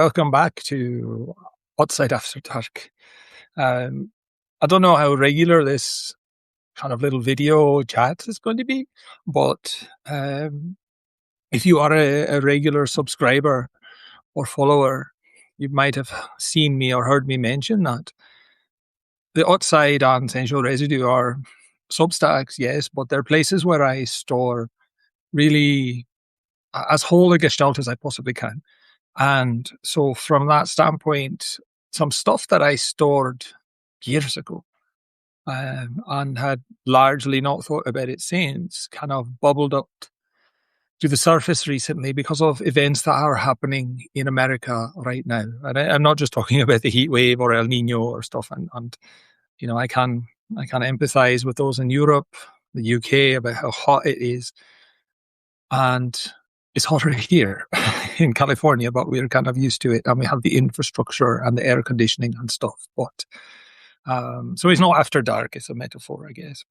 Welcome back to AutSide After Dark. I don't know how regular this kind of little video chat is going to be, but if you are a regular subscriber or follower, you might have seen me or heard me mention that the AutSide and Essential Residue are Substacks, yes, but they're places where I store really as whole a gestalt as I possibly can. And so from that standpoint, some stuff that I stored years ago and had largely not thought about it since kind of bubbled up to the surface recently because of events that are happening in America right now. And I'm not just talking about the heat wave or El Nino or stuff. And you know, I can empathize with those in Europe, the UK, about how hot it is. And it's hotter here in California, but we're kind of used to it, and we have the infrastructure and the air conditioning and stuff. But so it's not after dark; it's a metaphor, I guess.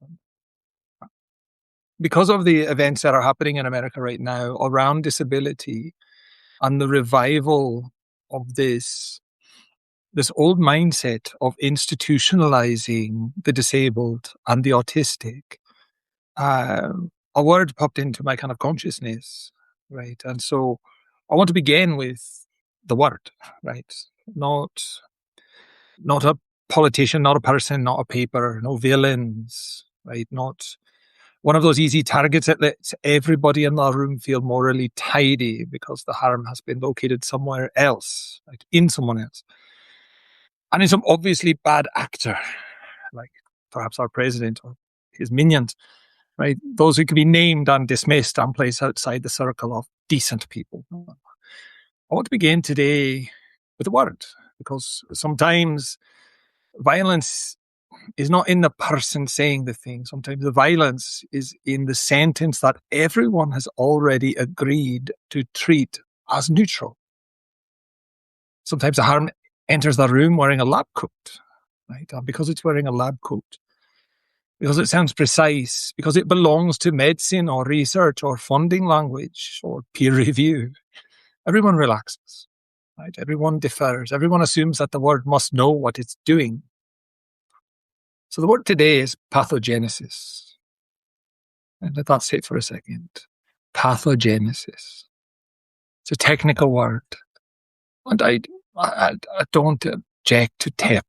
Because of the events that are happening in America right now around disability and the revival of this old mindset of institutionalizing the disabled and the autistic, a word popped into my kind of consciousness. Right. And so I want to begin with the word, right? Not a politician, not a person, not a paper, no villains, right? Not one of those easy targets that lets everybody in the room feel morally tidy because the harm has been located somewhere else, right? In someone else. And in some obviously bad actor, like perhaps our president or his minions. Right, those who can be named and dismissed and placed outside the circle of decent people. I want to begin today with a word, because sometimes violence is not in the person saying the thing. Sometimes the violence is in the sentence that everyone has already agreed to treat as neutral. Sometimes the harm enters the room wearing a lab coat, right? And because it's wearing a lab coat, because it sounds precise, because it belongs to medicine or research or funding language or peer review, everyone relaxes, right? Everyone defers. Everyone assumes that the word must know what it's doing. So the word today is pathogenesis. And let that sit for a second. Pathogenesis. It's a technical word. And I don't object to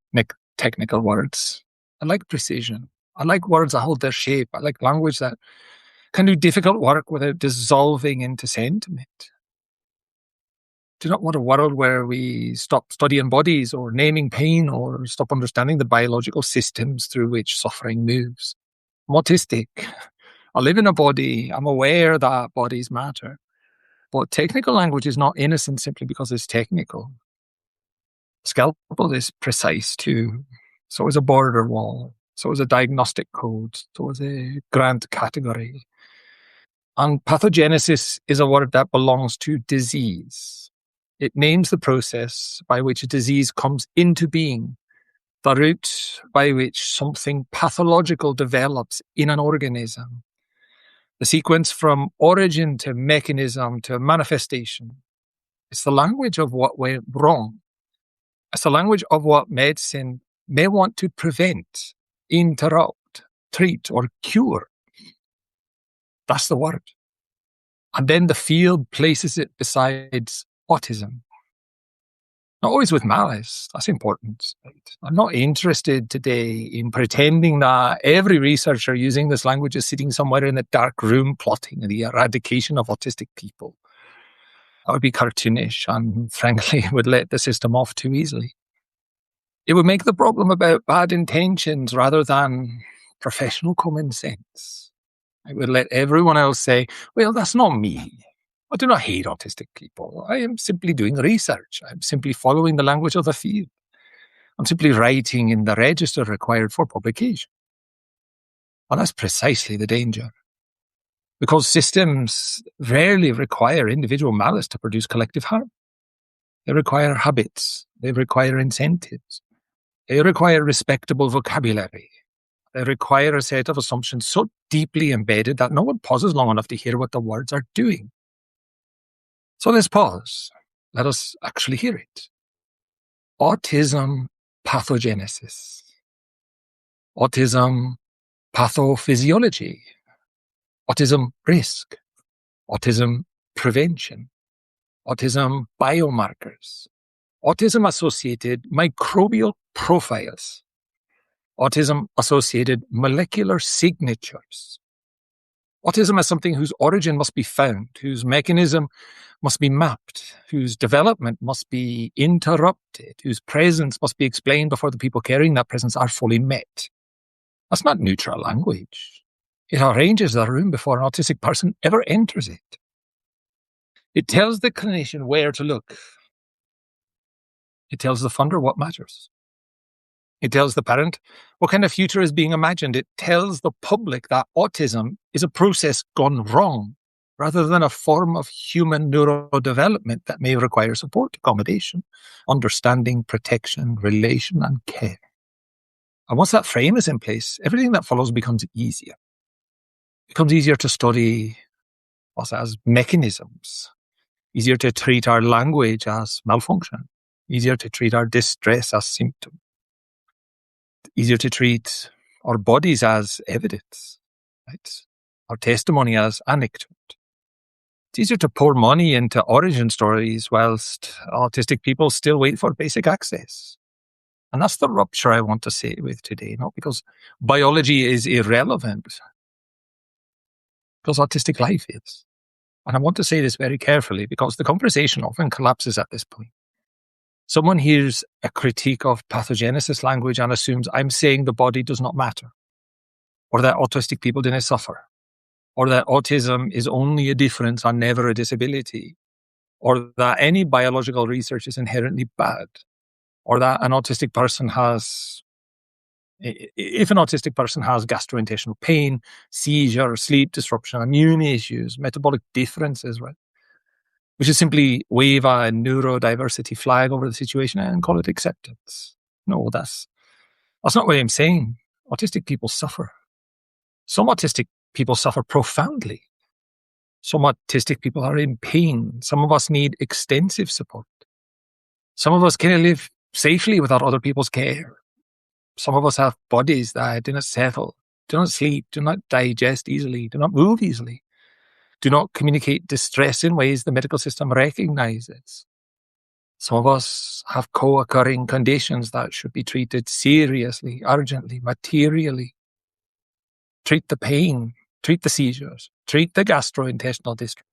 technical words. I like precision. I like words that hold their shape. I like language that can do difficult work without dissolving into sentiment. Do not want a world where we stop studying bodies or naming pain or stop understanding the biological systems through which suffering moves. I'm autistic. I live in a body. I'm aware that bodies matter. But technical language is not innocent simply because it's technical. Scalpel is precise too. So is a border wall. So is a diagnostic code. So is a grant category. And pathogenesis is a word that belongs to disease. It names the process by which a disease comes into being, the route by which something pathological develops in an organism, the sequence from origin to mechanism to manifestation. It's the language of what went wrong. It's the language of what medicine may want to prevent, interrupt, treat, or cure. That's the word. And then the field places it beside autism. Not always with malice. That's important. Right? I'm not interested today in pretending that every researcher using this language is sitting somewhere in a dark room plotting the eradication of autistic people. That would be cartoonish and, frankly, would let the system off too easily. It would make the problem about bad intentions rather than professional common sense. It would let everyone else say, well, that's not me. I do not hate autistic people. I am simply doing research. I'm simply following the language of the field. I'm simply writing in the register required for publication. And that's precisely the danger. Because systems rarely require individual malice to produce collective harm. They require habits. They require incentives. They require respectable vocabulary. They require a set of assumptions so deeply embedded that no one pauses long enough to hear what the words are doing. So let's pause. Let us actually hear it. Autism pathogenesis. Autism pathophysiology. Autism risk. Autism prevention. Autism biomarkers. Autism-associated microbial profiles. Autism-associated molecular signatures. Autism as something whose origin must be found, whose mechanism must be mapped, whose development must be interrupted, whose presence must be explained before the people carrying that presence are fully met. That's not neutral language. It arranges the room before an autistic person ever enters it. It tells the clinician where to look. It tells the funder what matters. It tells the parent what kind of future is being imagined. It tells the public that autism is a process gone wrong, rather than a form of human neurodevelopment that may require support, accommodation, understanding, protection, relation, and care. And once that frame is in place, everything that follows becomes easier. It becomes easier to study us as mechanisms, easier to treat our language as malfunction, easier to treat our distress as symptom, easier to treat our bodies as evidence, right? Our testimony as anecdote. It's easier to pour money into origin stories whilst autistic people still wait for basic access. And that's the rupture I want to say with today, not because biology is irrelevant, because autistic life is. And I want to say this very carefully because the conversation often collapses at this point. Someone hears a critique of pathogenesis language and assumes I'm saying the body does not matter, or that autistic people didn't suffer, or that autism is only a difference and never a disability, or that any biological research is inherently bad, or that an autistic person has, if an autistic person has gastrointestinal pain, seizure, sleep disruption, immune issues, metabolic differences, right? We should simply wave a neurodiversity flag over the situation and call it acceptance. No, that's not what I'm saying. Autistic people suffer. Some autistic people suffer profoundly. Some autistic people are in pain. Some of us need extensive support. Some of us can't live safely without other people's care. Some of us have bodies that do not settle, do not sleep, do not digest easily, do not move easily, do not communicate distress in ways the medical system recognizes. Some of us have co-occurring conditions that should be treated seriously, urgently, materially. Treat the pain, treat the seizures, treat the gastrointestinal distress,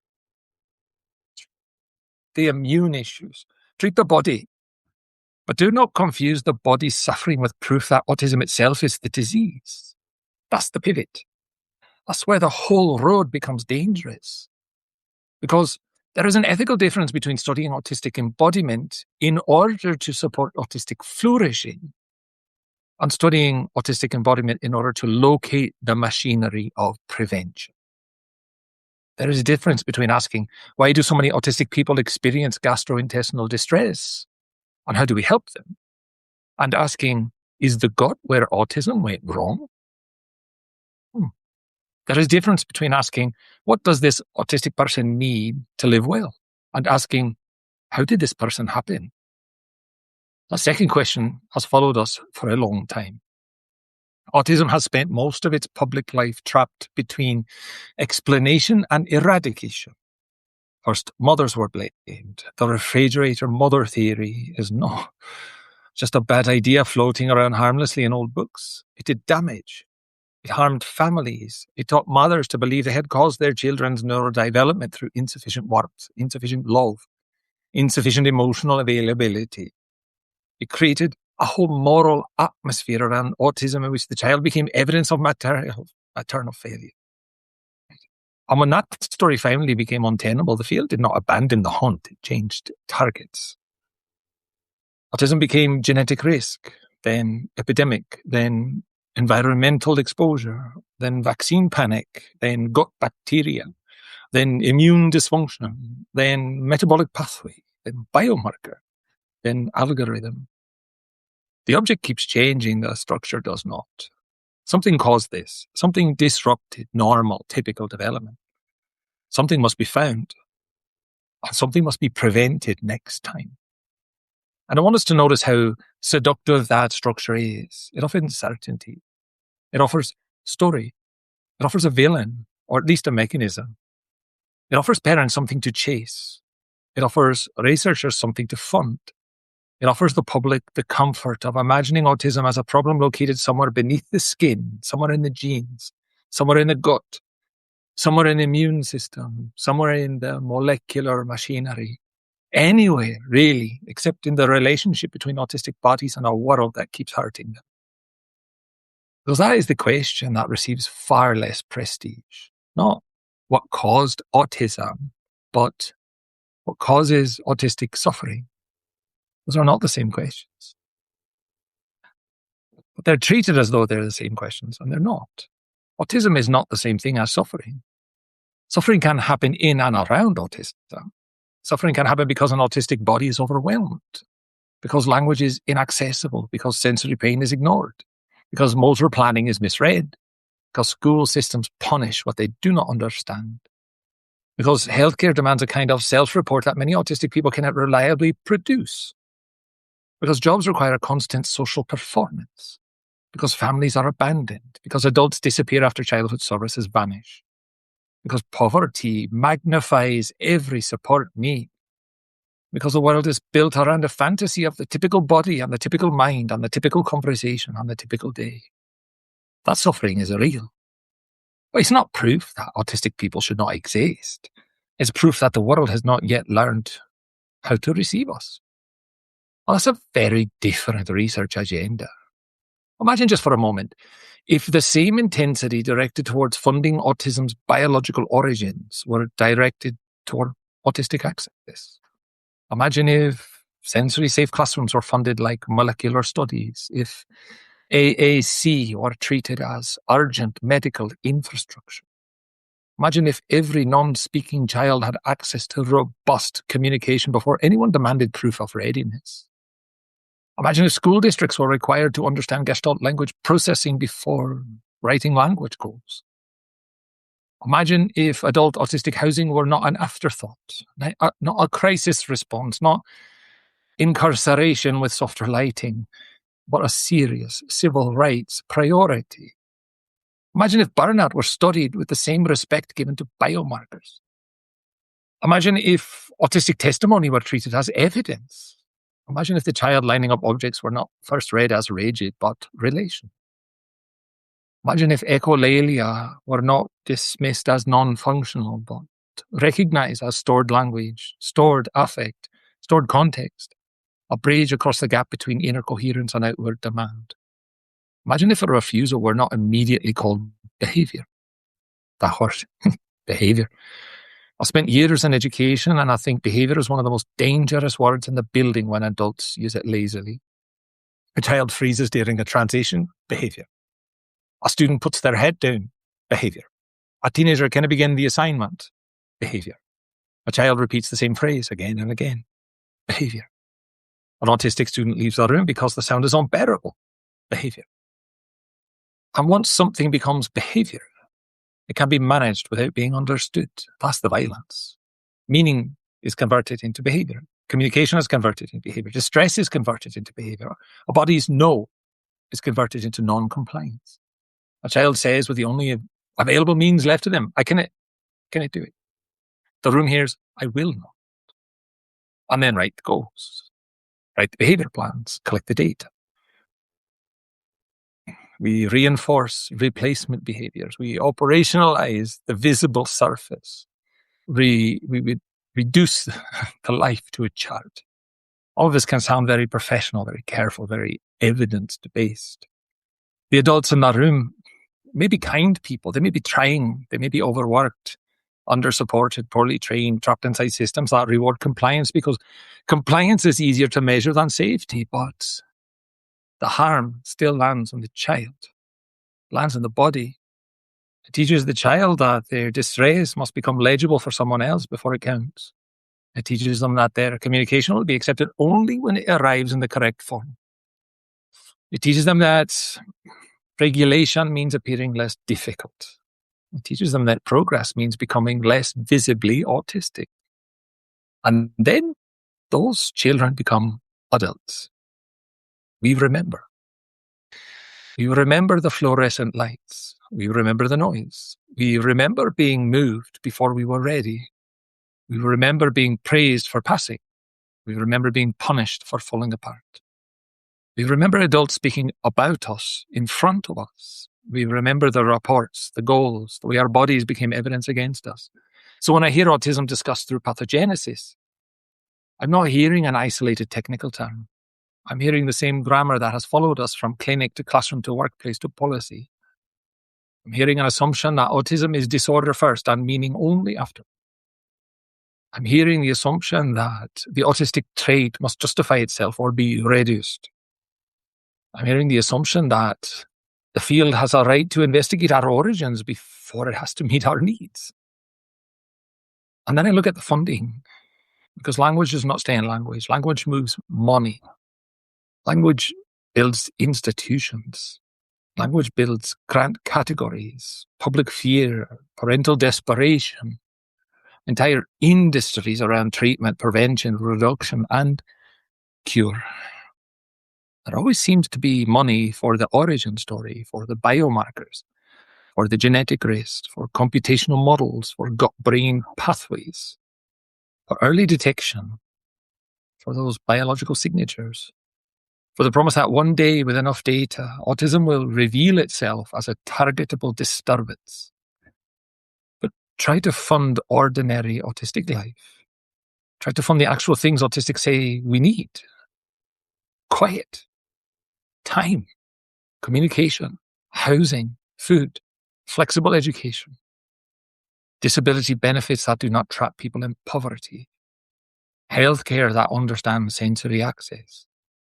the immune issues, treat the body. But do not confuse the body's suffering with proof that autism itself is the disease. That's the pivot. That's where the whole road becomes dangerous. Because there is an ethical difference between studying autistic embodiment in order to support autistic flourishing and studying autistic embodiment in order to locate the machinery of prevention. There is a difference between asking, why do so many autistic people experience gastrointestinal distress? And how do we help them? And asking, is the gut where autism went wrong? There is a difference between asking, what does this autistic person need to live well? And asking, how did this person happen? The second question has followed us for a long time. Autism has spent most of its public life trapped between explanation and eradication. First, mothers were blamed. The refrigerator mother theory is not just a bad idea floating around harmlessly in old books. It did damage. It harmed families. It taught mothers to believe they had caused their children's neurodevelopment through insufficient warmth, insufficient love, insufficient emotional availability. It created a whole moral atmosphere around autism in which the child became evidence of maternal failure. And when that story finally became untenable, the field did not abandon the hunt, it changed targets. Autism became genetic risk, then epidemic, then environmental exposure, then vaccine panic, then gut bacteria, then immune dysfunction, then metabolic pathway, then biomarker, then algorithm. The object keeps changing, the structure does not. Something caused this. Something disrupted normal, typical development. Something must be found. Something must be prevented next time. And I want us to notice how seductive that structure is. It offers certainty. It offers story. It offers a villain, or at least a mechanism. It offers parents something to chase. It offers researchers something to fund. It offers the public the comfort of imagining autism as a problem located somewhere beneath the skin, somewhere in the genes, somewhere in the gut, somewhere in the immune system, somewhere in the molecular machinery. Anywhere, really, except in the relationship between autistic bodies and a world that keeps hurting them. Because that is the question that receives far less prestige. Not what caused autism, but what causes autistic suffering. Those are not the same questions. But they're treated as though they're the same questions, and they're not. Autism is not the same thing as suffering. Suffering can happen in and around autism. Suffering can happen because an autistic body is overwhelmed, because language is inaccessible, because sensory pain is ignored, because motor planning is misread, because school systems punish what they do not understand, because healthcare demands a kind of self-report that many autistic people cannot reliably produce, because jobs require a constant social performance, because families are abandoned, because adults disappear after childhood services vanish, because poverty magnifies every support need, because the world is built around a fantasy of the typical body and the typical mind and the typical conversation on the typical day. That suffering is real. But it's not proof that autistic people should not exist. It's proof that the world has not yet learned how to receive us. Well, that's a very different research agenda. Imagine just for a moment, if the same intensity directed towards funding autism's biological origins were directed toward autistic access. Imagine if sensory-safe classrooms were funded like molecular studies, if AAC were treated as urgent medical infrastructure. Imagine if every non-speaking child had access to robust communication before anyone demanded proof of readiness. Imagine if school districts were required to understand Gestalt language processing before writing language goals. Imagine if adult autistic housing were not an afterthought, not a crisis response, not incarceration with softer lighting, but a serious civil rights priority. Imagine if burnout were studied with the same respect given to biomarkers. Imagine if autistic testimony were treated as evidence. Imagine if the child lining up objects were not first read as rigid, but relation. Imagine if echolalia were not dismissed as non-functional, but recognized as stored language, stored affect, stored context, a bridge across the gap between inner coherence and outward demand. Imagine if a refusal were not immediately called behaviour. That word, behaviour. I've spent years in education, and I think behaviour is one of the most dangerous words in the building when adults use it lazily. A child freezes during a transition, behaviour. A student puts their head down, behaviour. A teenager can begin the assignment, behaviour. A child repeats the same phrase again and again, behaviour. An autistic student leaves the room because the sound is unbearable, behaviour. And once something becomes behaviour, it can be managed without being understood. That's the violence. Meaning is converted into behaviour. Communication is converted into behaviour. Distress is converted into behaviour. A body's no is converted into non-compliance. A child says with the only available means left to them, I cannot do it. The room hears, I will not. And then write the goals, write the behaviour plans, collect the data. We reinforce replacement behaviours. We operationalize the visible surface. We reduce the life to a chart. All of this can sound very professional, very careful, very evidence-based. The adults in that room may be kind people. They may be trying. They may be overworked, under-supported, poorly trained, trapped inside systems that reward compliance because compliance is easier to measure than safety, but the harm still lands on the child, lands on the body. It teaches the child that their distress must become legible for someone else before it counts. It teaches them that their communication will be accepted only when it arrives in the correct form. It teaches them that regulation means appearing less difficult. It teaches them that progress means becoming less visibly autistic. And then those children become adults. We remember. We remember the fluorescent lights. We remember the noise. We remember being moved before we were ready. We remember being praised for passing. We remember being punished for falling apart. We remember adults speaking about us, in front of us. We remember the reports, the goals, the way our bodies became evidence against us. So when I hear autism discussed through pathogenesis, I'm not hearing an isolated technical term. I'm hearing the same grammar that has followed us from clinic to classroom to workplace to policy. I'm hearing an assumption that autism is disorder first and meaning only after. I'm hearing the assumption that the autistic trait must justify itself or be reduced. I'm hearing the assumption that the field has a right to investigate our origins before it has to meet our needs. And then I look at the funding, because language does not stay in language. Language moves money. Language builds institutions. Language builds grant categories, public fear, parental desperation, entire industries around treatment, prevention, reduction, and cure. There always seems to be money for the origin story, for the biomarkers, for the genetic risk, for computational models, for gut-brain pathways, for early detection, for those biological signatures, for the promise that one day with enough data, autism will reveal itself as a targetable disturbance. But try to fund ordinary autistic life. Try to fund the actual things autistics say we need. Quiet, time, communication, housing, food, flexible education, disability benefits that do not trap people in poverty, healthcare that understands sensory access,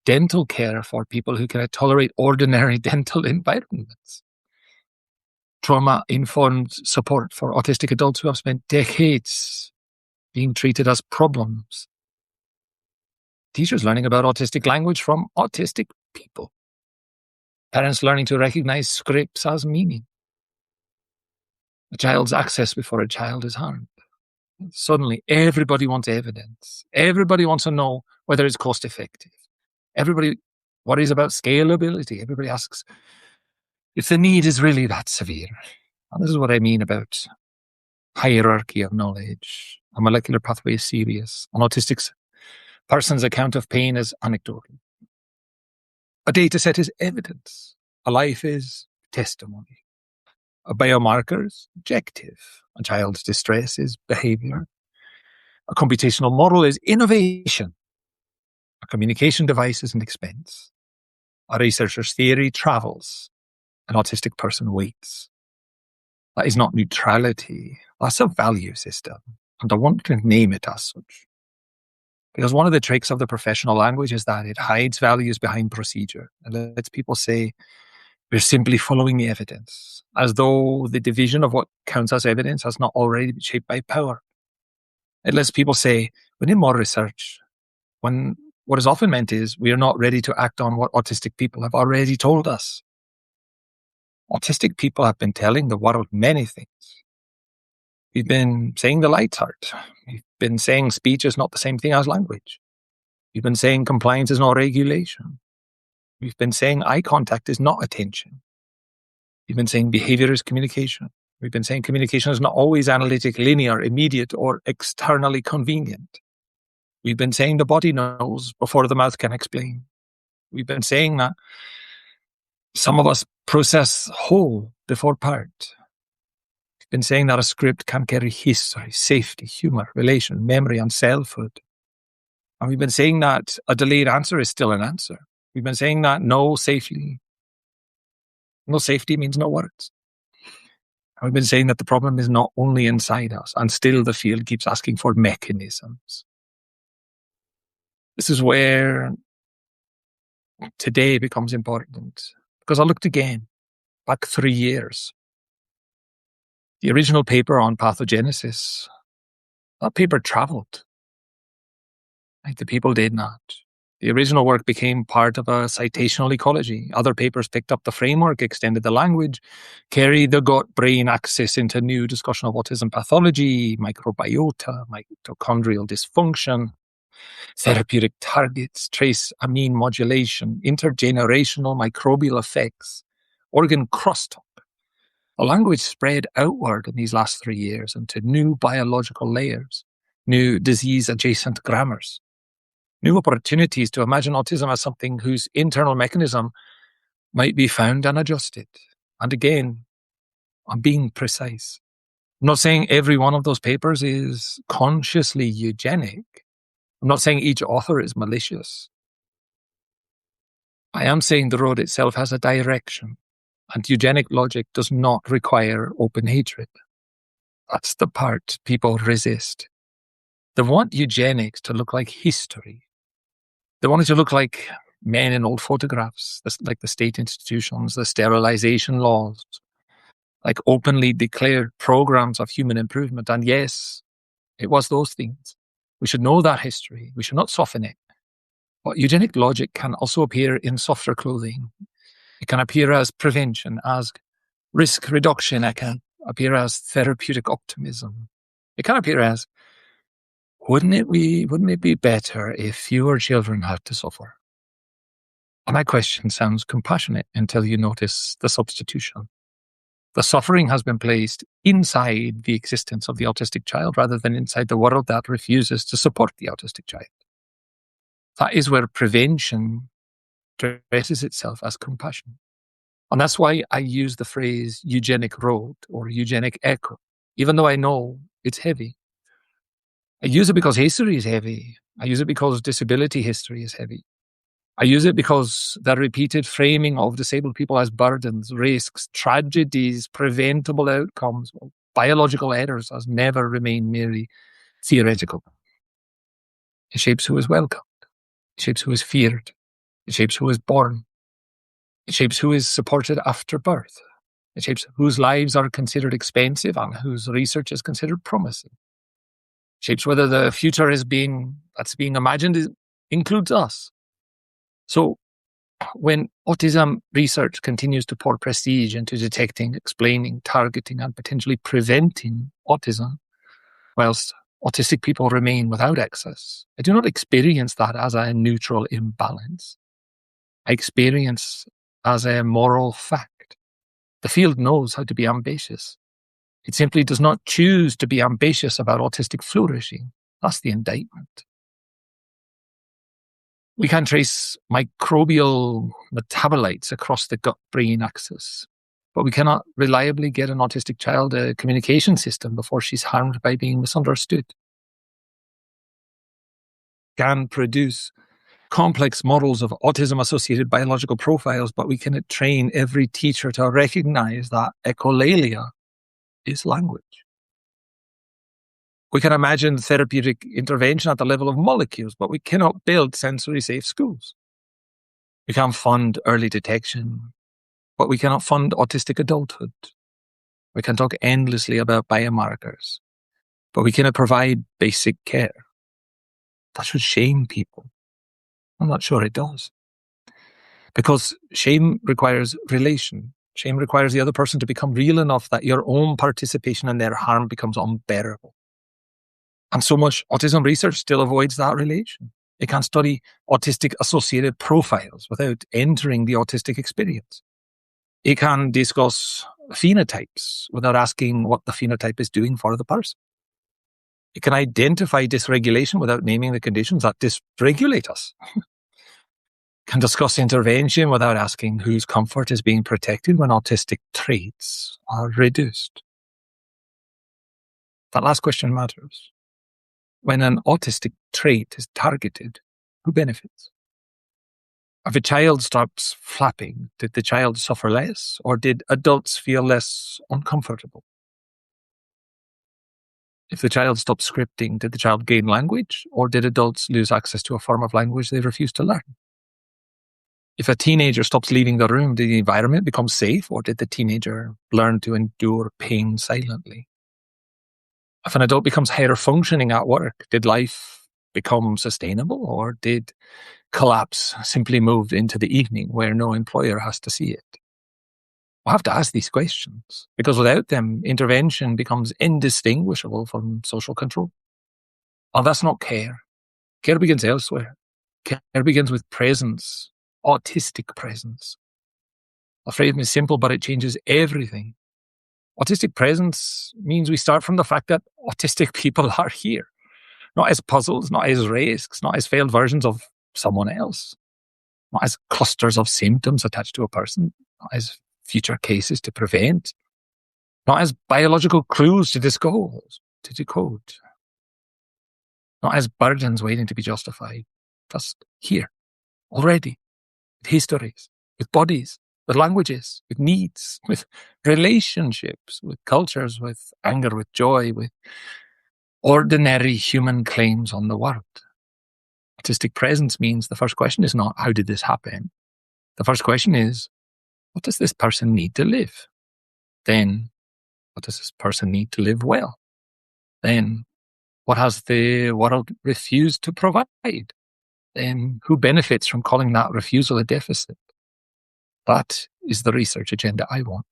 dental care for people who can tolerate ordinary dental environments, trauma-informed support for autistic adults who have spent decades being treated as problems, teachers learning about autistic language from autistic people, parents learning to recognize scripts as meaning, a child's access before a child is harmed. Suddenly, everybody wants evidence. Everybody wants to know whether it's cost effective. Everybody worries about scalability. Everybody asks if the need is really that severe. And this is what I mean about hierarchy of knowledge. A molecular pathway is serious. An autistic person's account of pain is anecdotal. A data set is evidence. A life is testimony. A biomarker is objective. A child's distress is behaviour. A computational model is innovation. A communication device is an expense. A researcher's theory travels. An autistic person waits. That is not neutrality. That's a value system. And I want to name it as such. Because one of the tricks of the professional language is that it hides values behind procedure. And lets people say, we're simply following the evidence, as though the division of what counts as evidence has not already been shaped by power. It lets people say, we need more research, when what is often meant is we are not ready to act on what autistic people have already told us. Autistic people have been telling the world many things. We've been saying the lights aren't. We've been saying speech is not the same thing as language. We've been saying compliance is not regulation. We've been saying eye contact is not attention. We've been saying behavior is communication. We've been saying communication is not always analytic, linear, immediate, or externally convenient. We've been saying the body knows before the mouth can explain. We've been saying that some of us process whole before part. We've been saying that a script can carry history, safety, humor, relation, memory, and selfhood. And we've been saying that a delayed answer is still an answer. We've been saying that no safety means no words. And we've been saying that the problem is not only inside us, and still the field keeps asking for mechanisms. This is where today becomes important, because I looked again, back 3 years. The original paper on pathogenesis, that paper travelled. Like the people did not. The original work became part of a citational ecology. Other papers picked up the framework, extended the language, carried the gut-brain axis into new discussion of autism pathology, microbiota, mitochondrial dysfunction, therapeutic targets, trace amine modulation, intergenerational microbial effects, organ crosstalk. The language spread outward in these last 3 years into new biological layers, new disease-adjacent grammars, new opportunities to imagine autism as something whose internal mechanism might be found and adjusted. And again, I'm being precise. I'm not saying every one of those papers is consciously eugenic. I'm not saying each author is malicious. I am saying the road itself has a direction, and eugenic logic does not require open hatred. That's the part people resist. They want eugenics to look like history. They want it to look like men in old photographs, like the state institutions, the sterilization laws, like openly declared programs of human improvement. And yes, it was those things. We should know that history. We should not soften it. But eugenic logic can also appear in softer clothing. It can appear as prevention, as risk reduction. It can appear as therapeutic optimism. It can appear as, wouldn't it be better if fewer children had to suffer? And my question sounds compassionate until you notice the substitution. The suffering has been placed inside the existence of the autistic child rather than inside the world that refuses to support the autistic child. That is where prevention dresses itself as compassion. And that's why I use the phrase eugenic road or eugenic echo, even though I know it's heavy. I use it because history is heavy. I use it because disability history is heavy. I use it because the repeated framing of disabled people as burdens, risks, tragedies, preventable outcomes, biological errors has never remained merely theoretical. It shapes who is welcomed. It shapes who is feared. It shapes who is born. It shapes who is supported after birth. It shapes whose lives are considered expensive and whose research is considered promising. It shapes whether the future that's being imagined includes us. So when autism research continues to pour prestige into detecting, explaining, targeting, and potentially preventing autism, whilst autistic people remain without access, I do not experience that as a neutral imbalance. I experience as a moral fact. The field knows how to be ambitious. It simply does not choose to be ambitious about autistic flourishing. That's the indictment. We can trace microbial metabolites across the gut-brain axis, but we cannot reliably get an autistic child a communication system before she's harmed by being misunderstood. Can produce complex models of autism-associated biological profiles, but we cannot train every teacher to recognize that echolalia is language. We can imagine therapeutic intervention at the level of molecules, but we cannot build sensory-safe schools. We can fund early detection, but we cannot fund autistic adulthood. We can talk endlessly about biomarkers, but we cannot provide basic care. That should shame people. I'm not sure it does. Because shame requires relation. Shame requires the other person to become real enough that your own participation in their harm becomes unbearable. And so much autism research still avoids that relation. It can study autistic-associated profiles without entering the autistic experience. It can discuss phenotypes without asking what the phenotype is doing for the person. It can identify dysregulation without naming the conditions that dysregulate us. Can discuss intervention without asking whose comfort is being protected when autistic traits are reduced. That last question matters. When an autistic trait is targeted, who benefits? If a child stops flapping, did the child suffer less, or did adults feel less uncomfortable? If the child stopped scripting, did the child gain language, or did adults lose access to a form of language they refused to learn? If a teenager stops leaving the room, did the environment become safe, or did the teenager learn to endure pain silently? If an adult becomes higher functioning at work, did life become sustainable, or did collapse simply move into the evening where no employer has to see it? We'll have to ask these questions, because without them, intervention becomes indistinguishable from social control. And that's not care. Care begins elsewhere. Care begins with presence, autistic presence. The phrase is simple, but it changes everything. Autistic presence means we start from the fact that autistic people are here, not as puzzles, not as risks, not as failed versions of someone else, not as clusters of symptoms attached to a person, not as future cases to prevent, not as biological clues to decode, not as burdens waiting to be justified, just here, already, with histories, with bodies, with languages, with needs, with relationships, with cultures, with anger, with joy, with ordinary human claims on the world. Autistic presence means the first question is not, how did this happen? The first question is, what does this person need to live? Then, what does this person need to live well? Then, what has the world refused to provide? Then, who benefits from calling that refusal a deficit? That is the research agenda I want.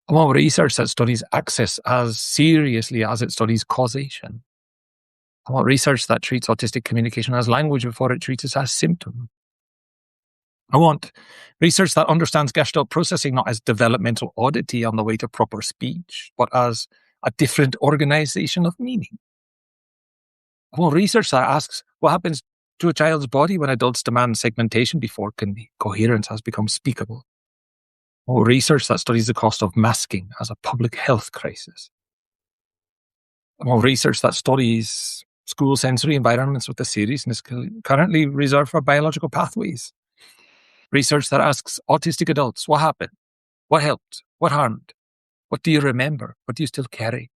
I want research that studies access as seriously as it studies causation. I want research that treats autistic communication as language before it treats it as symptom. I want research that understands Gestalt processing not as developmental oddity on the way to proper speech, but as a different organization of meaning. I want research that asks what happens to a child's body when adults demand segmentation before coherence has become speakable. Or research that studies the cost of masking as a public health crisis. Or research that studies school sensory environments with the seriousness currently reserved for biological pathways. Research that asks autistic adults, what happened? What helped? What harmed? What do you remember? What do you still carry?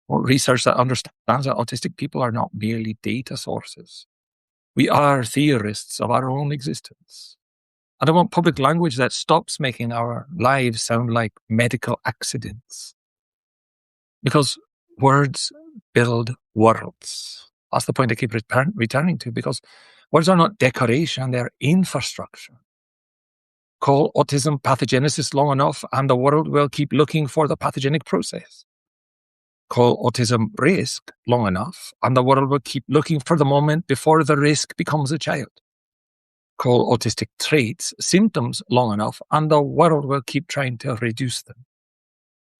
Or research that understands that autistic people are not merely data sources. We are theorists of our own existence. And I want public language that stops making our lives sound like medical accidents. Because words build worlds. That's the point I keep returning to, because words are not decoration, they're infrastructure. Call autism pathogenesis long enough and the world will keep looking for the pathogenic process. Call autism risk long enough and the world will keep looking for the moment before the risk becomes a child. Call autistic traits symptoms long enough and the world will keep trying to reduce them.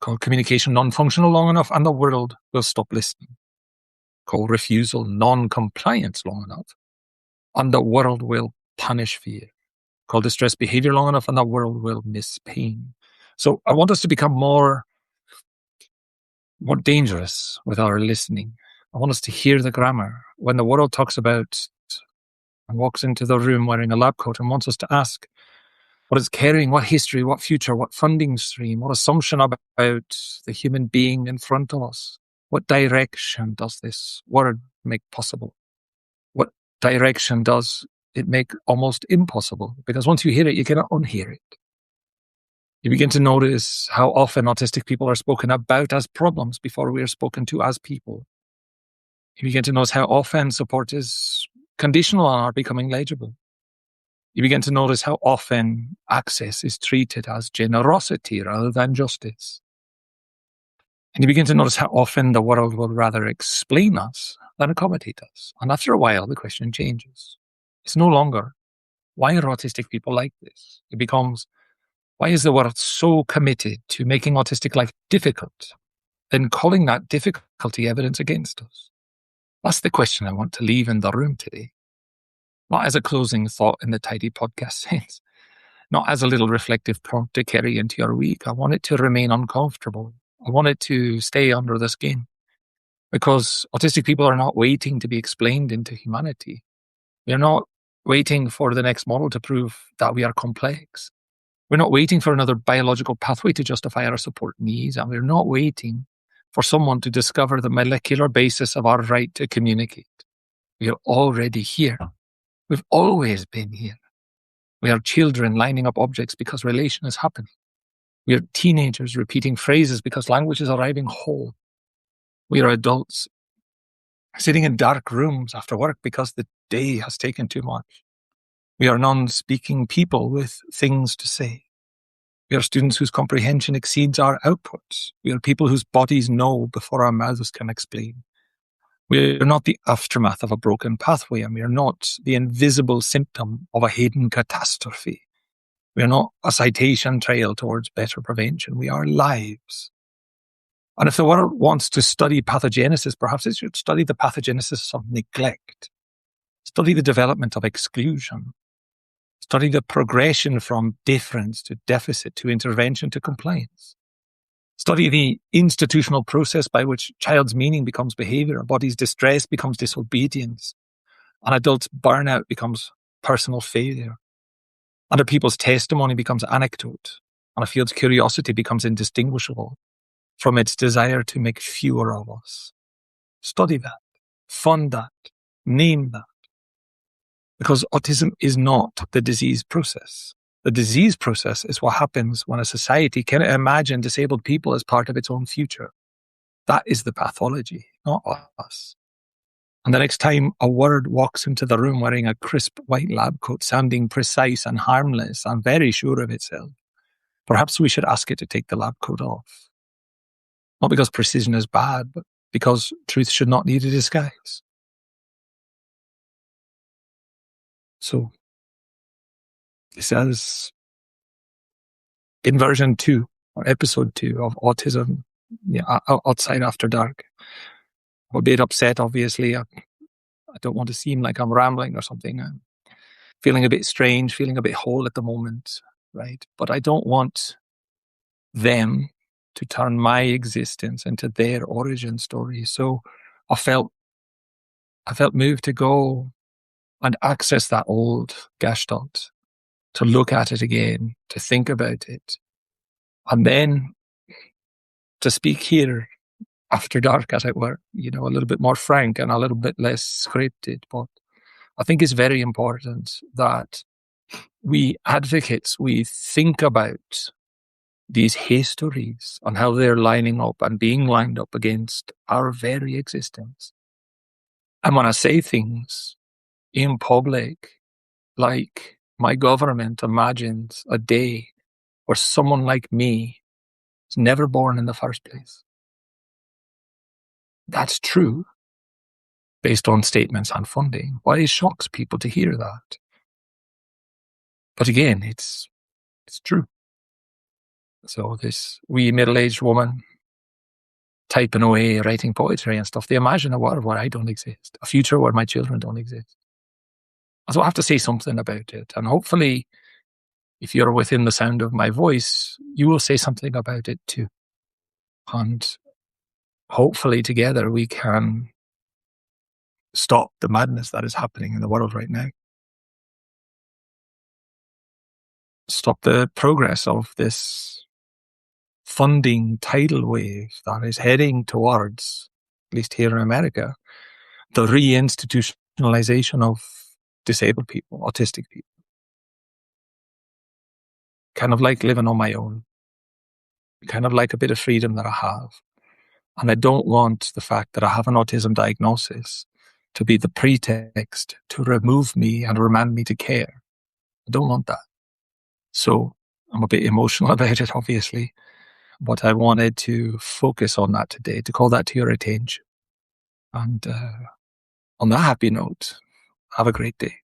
Call communication non-functional long enough and the world will stop listening. Call refusal non-compliance long enough and the world will punish fear. Call distress behaviour long enough and the world will miss pain. So I want us to become more dangerous with our listening. I want us to hear the grammar. When the world talks about and walks into the room wearing a lab coat and wants us to ask what it's carrying, what history, what future, what funding stream, what assumption about the human being in front of us. What direction does this word make possible? What direction does it make almost impossible? Because once you hear it, you cannot unhear it. You begin to notice how often autistic people are spoken about as problems before we are spoken to as people. You begin to notice how often support is conditional on our becoming legible. You begin to notice how often access is treated as generosity rather than justice. And you begin to notice how often the world will rather explain us than accommodate us. And after a while, the question changes. It's no longer, why are autistic people like this? It becomes, why is the world so committed to making autistic life difficult, then calling that difficulty evidence against us? That's the question I want to leave in the room today. Not as a closing thought in the tidy podcast sense, not as a little reflective prompt to carry into your week. I want it to remain uncomfortable. I want it to stay under the skin. Because autistic people are not waiting to be explained into humanity. We are not waiting for the next model to prove that we are complex. We're not waiting for another biological pathway to justify our support needs, and we're not waiting for someone to discover the molecular basis of our right to communicate. We are already here. We've always been here. We are children lining up objects because relation is happening. We are teenagers repeating phrases because language is arriving whole. We are adults sitting in dark rooms after work because the day has taken too much. We are non-speaking people with things to say. We are students whose comprehension exceeds our outputs. We are people whose bodies know before our mouths can explain. We are not the aftermath of a broken pathway, and we are not the invisible symptom of a hidden catastrophe. We are not a citation trail towards better prevention. We are lives. And if the world wants to study pathogenesis, perhaps it should study the pathogenesis of neglect, study the development of exclusion, study the progression from difference to deficit to intervention to compliance. Study the institutional process by which child's meaning becomes behaviour, a body's distress becomes disobedience, an adult's burnout becomes personal failure, and a people's testimony becomes anecdote, and a field's curiosity becomes indistinguishable from its desire to make fewer of us. Study that, fund that, name that. Because autism is not the disease process. The disease process is what happens when a society cannot imagine disabled people as part of its own future. That is the pathology, not us. And the next time a word walks into the room wearing a crisp white lab coat, sounding precise and harmless and very sure of itself, perhaps we should ask it to take the lab coat off. Not because precision is bad, but because truth should not need a disguise. So, this is in version 2 or episode 2 of Autism, AutSide After Dark. I'm a bit upset, obviously. I don't want to seem like I'm rambling or something. I'm feeling a bit strange, feeling a bit whole at the moment, right? But I don't want them to turn my existence into their origin story. So I felt moved to go and access that old gestalt, to look at it again, to think about it, and then to speak here after dark, as it were, a little bit more frank and a little bit less scripted. But I think it's very important that we advocates, we think about these histories and how they're lining up and being lined up against our very existence. And when I say things in public, like my government imagines a day where someone like me is never born in the first place, that's true based on statements and funding. Why it shocks people to hear that. But again, it's true. So this wee middle-aged woman typing away, writing poetry and stuff, they imagine a world where I don't exist, a future where my children don't exist. So I have to say something about it. And hopefully, if you're within the sound of my voice, you will say something about it too. And hopefully together we can stop the madness that is happening in the world right now. Stop the progress of this funding tidal wave that is heading towards, at least here in America, the reinstitutionalization of disabled people, autistic people. Kind of like living on my own. Kind of like a bit of freedom that I have. And I don't want the fact that I have an autism diagnosis to be the pretext to remove me and remand me to care. I don't want that. So I'm a bit emotional about it, obviously. But I wanted to focus on that today, to call that to your attention. And on that happy note, have a great day.